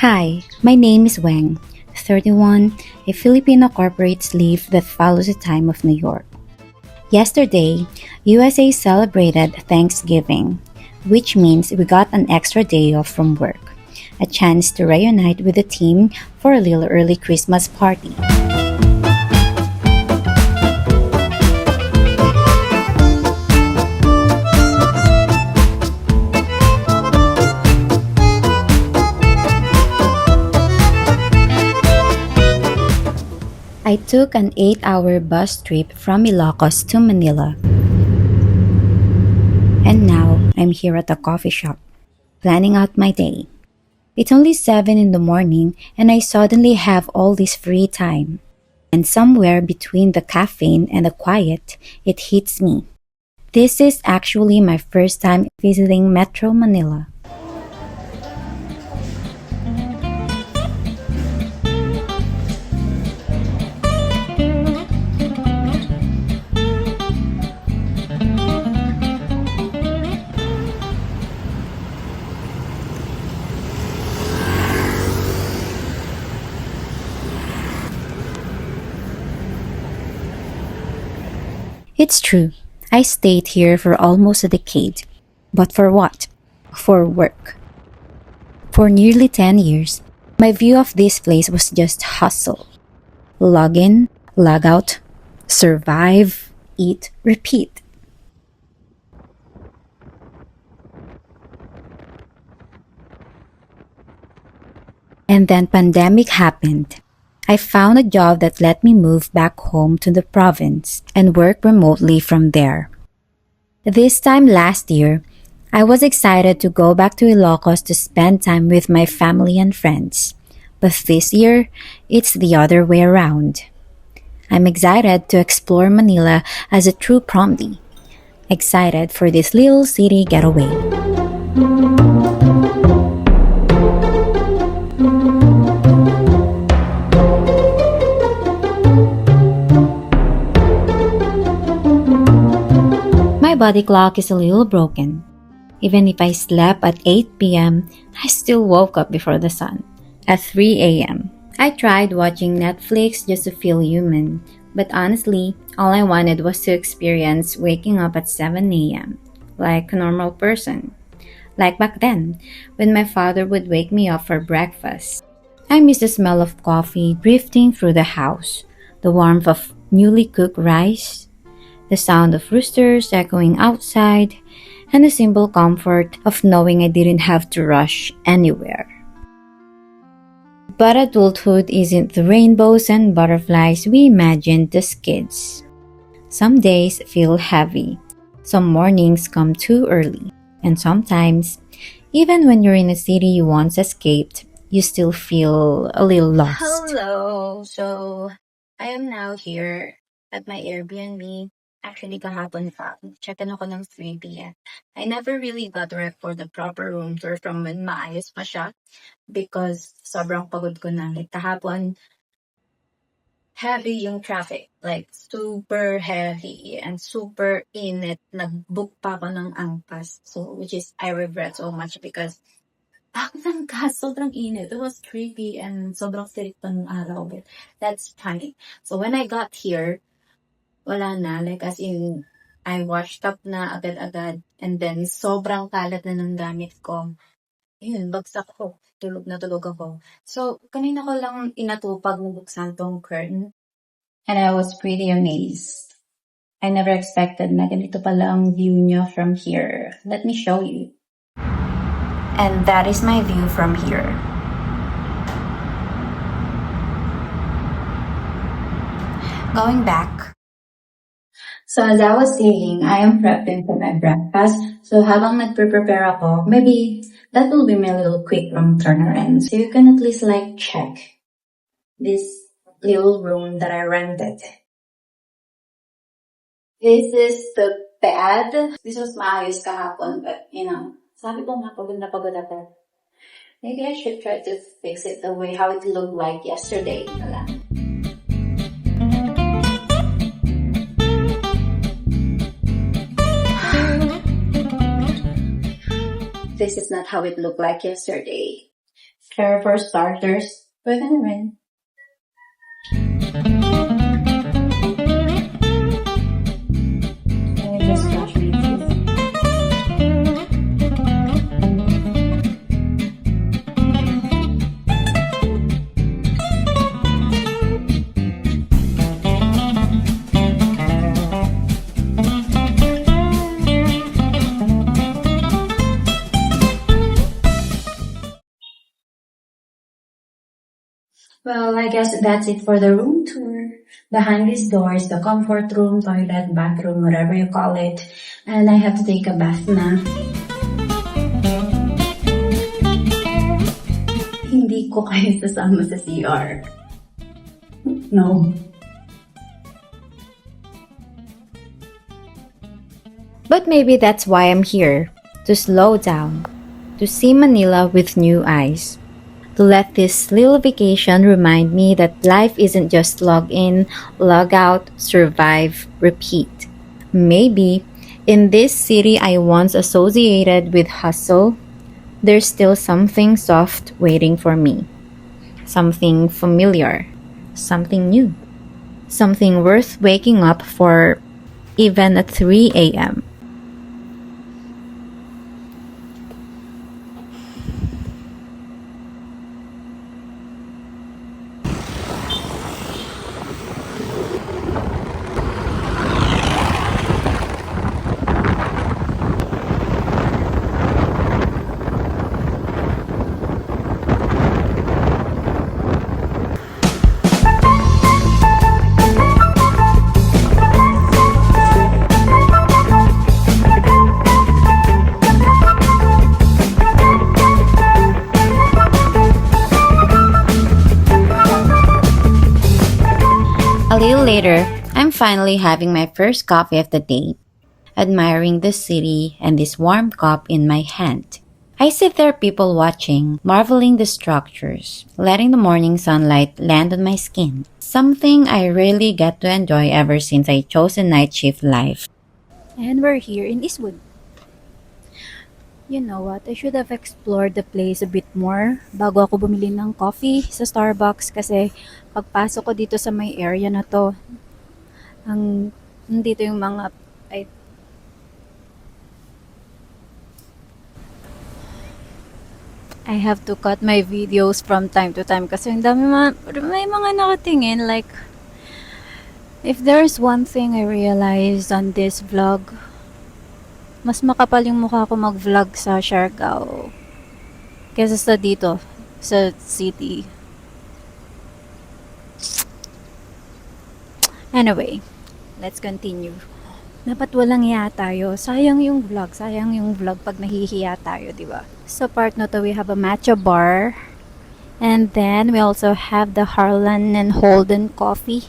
Hi, my name is Weng, 31, a Filipino corporate slave that follows the time of New York. Yesterday, USA celebrated Thanksgiving, which means we got an extra day off from work, a chance to reunite with the team for a little early Christmas party. I took an 8-hour bus trip from Ilocos to Manila, and now I'm here at a coffee shop, planning out my day. It's only 7 in the morning, and I suddenly have all this free time. And somewhere between the caffeine and the quiet, it hits me. This is actually my first time visiting Metro Manila. It's true, I stayed here for almost a decade. But for what? For work. For nearly 10 years, my view of this place was just hustle. Log in, log out, survive, eat, repeat. And then pandemic happened. I found a job that let me move back home to the province and work remotely from there. This time last year, I was excited to go back to Ilocos to spend time with my family and friends. But this year, it's the other way around. I'm excited to explore Manila as a true promptee. Excited for this little city getaway. My body clock is a little broken. Even if I slept at 8 p.m., I still woke up before the sun, at 3 a.m. I tried watching Netflix just to feel human, but honestly, all I wanted was to experience waking up at 7 a.m., like a normal person. Like back then, when my father would wake me up for breakfast. I miss the smell of coffee drifting through the house, the warmth of newly cooked rice, the sound of roosters echoing outside, and the simple comfort of knowing I didn't have to rush anywhere. But adulthood isn't the rainbows and butterflies we imagined as kids. Some days feel heavy, some mornings come too early, and sometimes, even when you're in a city you once escaped, you still feel a little lost. Hello. So, I am now here at my Airbnb. Actually, kahapon pa. Check-in ako ng 3 p.m. I never really got rep for the proper room tour from when maayos pa siya because sobrang pagod ko na. Like, kahapon, heavy yung traffic. Like, super heavy and super init. Nag-book pa ako ng angpas. So, which is, I regret so much because ang sobrang init. It was creepy and sobrang tirik pa ng araw. But that's fine. So, when I got here, wala na. Like, as in, I washed up na agad-agad. And then, sobrang kalat na ng gamit ko. Yun, bagsak ko. Tulog na tulog ako. So, kanina ko lang inatupag ng buksan tong curtain. And I was pretty amazed. I never expected na ganito pala ang view niya from here. Let me show you. And that is my view from here. Going back. So as I was saying, I am prepping for my breakfast. So habang nagpe-prepare ako, maybe that will be my little quick room turnaround. So you can at least like check this little room that I rented. This is the bed. This was maayos kahapon, but sabi ko nga pagod na pagod ako. Maybe I should try to fix it the way how it looked like yesterday. This is not how it looked like yesterday. Fair for starters. Pwede na rin. Let me just brush my teeth. Well, I guess that's it for the room tour. Behind these doors, the comfort room, toilet, bathroom, whatever you call it. And I have to take a bath na. Hindi ko kayo sasama sa CR. No. But maybe that's why I'm here, to slow down, to see Manila with new eyes, to let this little vacation remind me that life isn't just log in, log out, survive, repeat. Maybe in this city I once associated with hustle, there's still something soft waiting for me, something familiar, something new, something worth waking up for even at 3 a.m. A little later, I'm finally having my first coffee of the day, admiring the city and this warm cup in my hand. I sit there, people watching, marveling the structures, letting the morning sunlight land on my skin. Something I really get to enjoy ever since I chose a night shift life. And we're here in Eastwood. You know what? I should have explored the place a bit more bago ako bumili ng coffee sa Starbucks kasi pagpasok ko dito sa may area na to, nandito yung mga I have to cut my videos from time to time kasi ang dami may mga nakatingin like if there's one thing I realized on this vlog, mas makapal yung mukha ko mag-vlog sa Siargao kesa sa dito, sa city. Anyway, let's continue. Dapat walang hiya tayo. Sayang yung vlog pag nahihiya tayo, di ba? Sa part na to, we have a matcha bar. And then, we also have the Harlan and Holden coffee.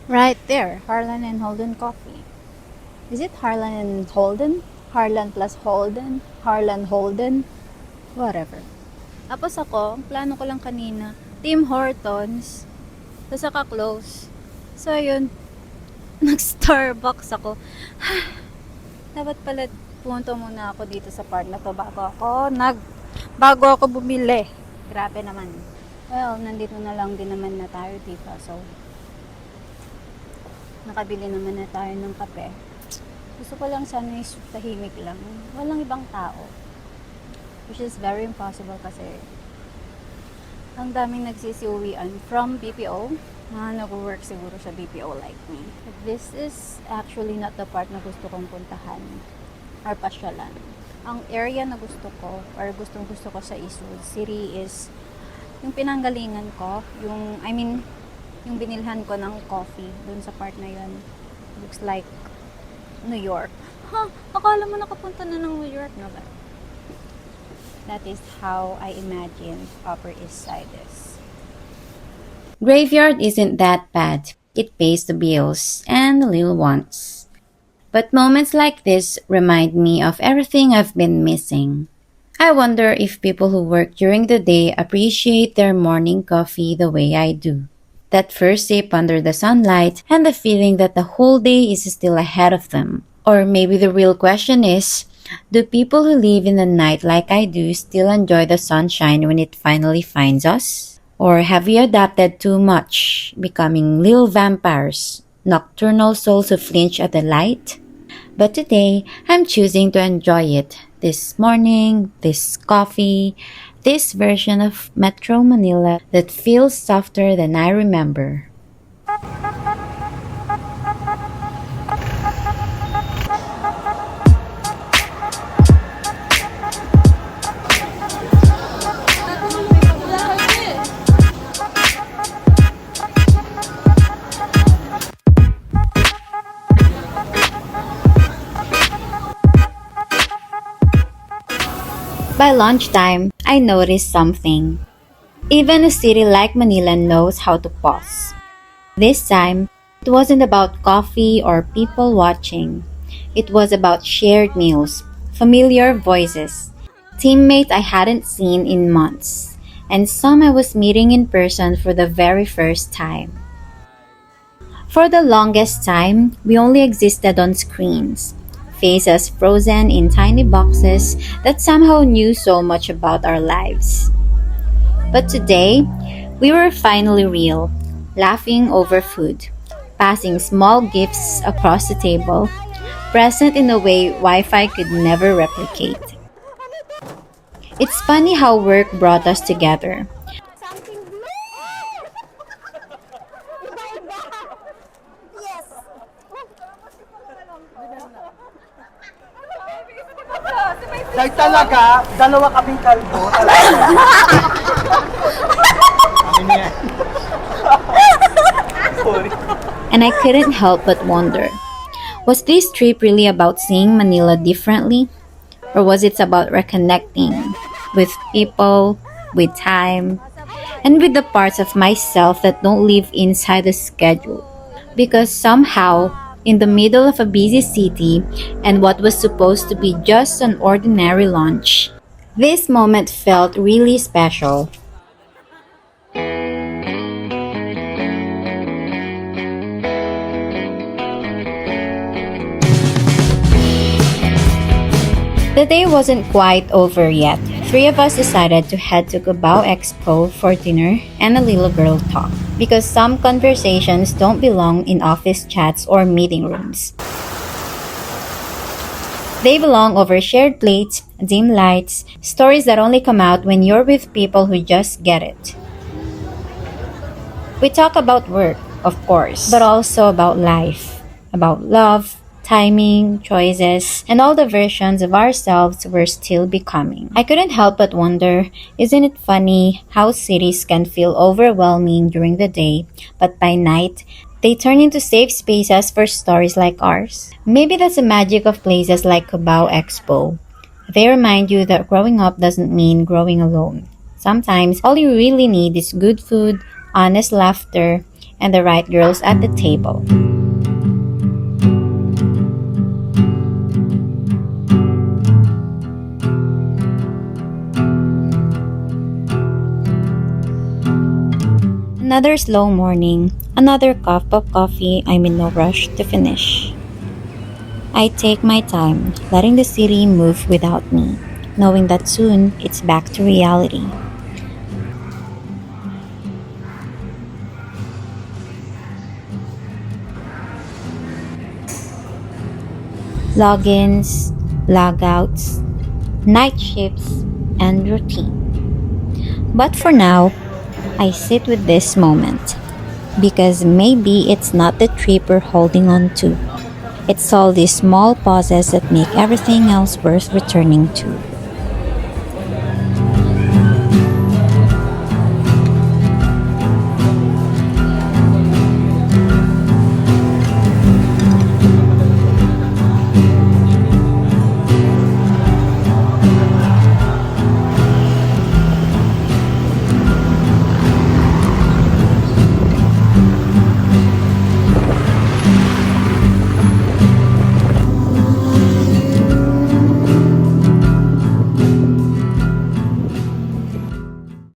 Right there, Harlan and Holden coffee. Is it Harlan and Holden? Harlan plus Holden? Harlan Holden? Whatever. Tapos ako, ang plano ko lang kanina, Tim Hortons. Tapos close. So, yun. Nag-Starbucks ako. Dapat pala punto muna ako dito sa part na to bago ako bumili. Grabe naman. Well, nandito na lang din naman na tayo, diba? So, nakabili naman na tayo ng kape. Gusto ko lang sana yung tahimik lang. Walang ibang tao. Which is very impossible kasi ang daming nagsisiuwian from BPO. Nag-work siguro sa BPO like me. But this is actually not the part na gusto kong puntahan or pasyalan. Ang area na gusto ko or gusto ko sa Eastwood City is yung pinanggalingan ko, yung binilhan ko ng coffee dun sa part na yun. Looks like New York. Akala mo nakapunta na ng New York, no ba? That is how I imagine Upper East Side is. Graveyard isn't that bad. It pays the bills and the little wants. But moments like this remind me of everything I've been missing. I wonder if people who work during the day appreciate their morning coffee the way I do. That first sip under the sunlight and the feeling that the whole day is still ahead of them. Or maybe the real question is, Do people who live in the night like I do still enjoy the sunshine when it finally finds us? Or have we adapted too much, becoming little vampires, nocturnal souls who flinch at the light? But today, I'm choosing to enjoy it. This morning, this coffee, this version of Metro Manila that feels softer than I remember. By lunchtime, I noticed something. Even a city like Manila knows how to pause. This time, it wasn't about coffee or people watching. It was about shared meals, familiar voices, teammates I hadn't seen in months, and some I was meeting in person for the very first time. For the longest time, we only existed on screens, faces frozen in tiny boxes that somehow knew so much about our lives. But today, we were finally real, laughing over food, passing small gifts across the table, present in a way Wi Fi could never replicate. It's funny how work brought us together. Like talaga, dalawa kaming kalbo. Sorry. And I couldn't help but wonder, was this trip really about seeing Manila differently? Or was it about reconnecting with people, with time, and with the parts of myself that don't live inside the schedule? Because somehow, in the middle of a busy city and what was supposed to be just an ordinary lunch, this moment felt really special. The day wasn't quite over yet. Three of us decided to head to Cubao Expo for dinner and a little girl talk because some conversations don't belong in office chats or meeting rooms. They belong over shared plates, dim lights, stories that only come out when you're with people who just get it. We talk about work, of course, but also about life, about love, timing, choices, and all the versions of ourselves we're still becoming. I couldn't help but wonder, isn't it funny how cities can feel overwhelming during the day, but by night, they turn into safe spaces for stories like ours? Maybe that's the magic of places like Cubao Expo. They remind you that growing up doesn't mean growing alone. Sometimes all you really need is good food, honest laughter, and the right girls at the table. Another slow morning, another cup of coffee I'm in no rush to finish. I take my time, letting the city move without me, knowing that soon it's back to reality. Logins, logouts, night shifts, and routine. But for now, I sit with this moment because maybe it's not the trip we're holding on to. It's all these small pauses that make everything else worth returning to.